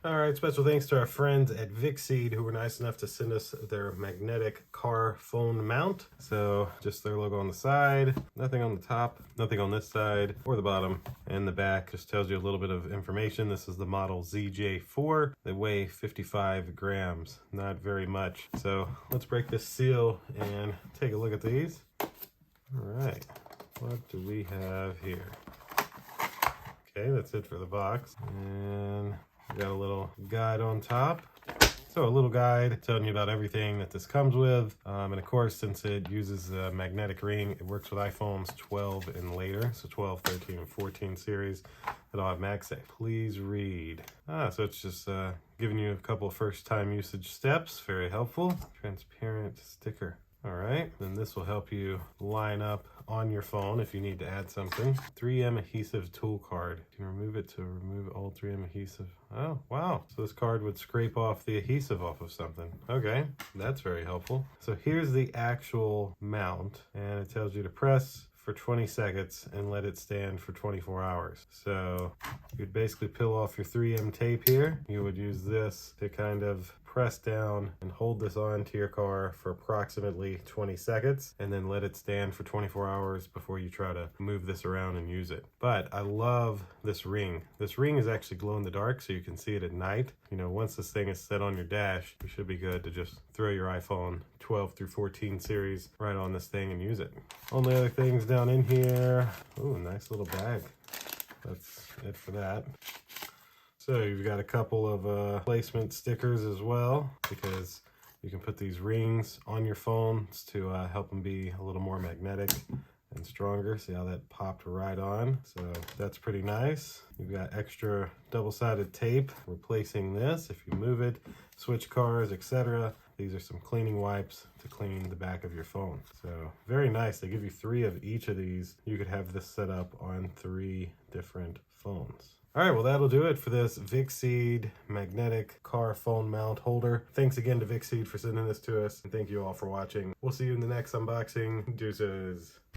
All right, special thanks to our friends at VICSEED who were nice enough to send us their magnetic car phone mount. So just their logo on the side, nothing on the top, nothing on this side or the bottom, and the back just tells you a little bit of information. This is the model ZJ4. They weigh 55 grams, not very much. So let's break this seal and take a look at these. All right, what do we have here? Okay, that's it for the box. And we got a little guide on top. So a little guide telling you about everything that this comes with. And of course, since it uses a magnetic ring, it works with iPhones 12 and later. So 12, 13, and 14 series that all have MagSafe. Please read. So it's just giving you a couple of first time usage steps. Very helpful. Transparent sticker. All right, then this will help you line up on your phone if you need to add something. 3M adhesive tool card. You can remove it to remove old 3M adhesive. Oh, wow. So this card would scrape off the adhesive off of something. Okay, that's very helpful. So here's the actual mount, and it tells you to press for 20 seconds and let it stand for 24 hours. So you'd basically peel off your 3M tape here. You would use this to kind of press down and hold this onto your car for approximately 20 seconds and then let it stand for 24 hours before you try to move this around and use it. But I love this ring. This ring is actually glow in the dark so you can see it at night. You know, once this thing is set on your dash, you should be good to just throw your iPhone 12 through 14 series right on this thing and use it. Only other things down in here. Ooh, nice little bag. That's it for that. So you've got a couple of placement stickers as well, because you can put these rings on your phones to help them be a little more magnetic and stronger. See how that popped right on? So that's pretty nice. You've got extra double-sided tape replacing this if you move it, switch cars, etc. These are some cleaning wipes to clean the back of your phone. So very nice. They give you 3 of each of these. You could have this set up on 3 different phones. All right, well, that'll do it for this VICSEED magnetic car phone mount holder. Thanks again to VICSEED for sending this to us, and thank you all for watching. We'll see you in the next unboxing. Deuces.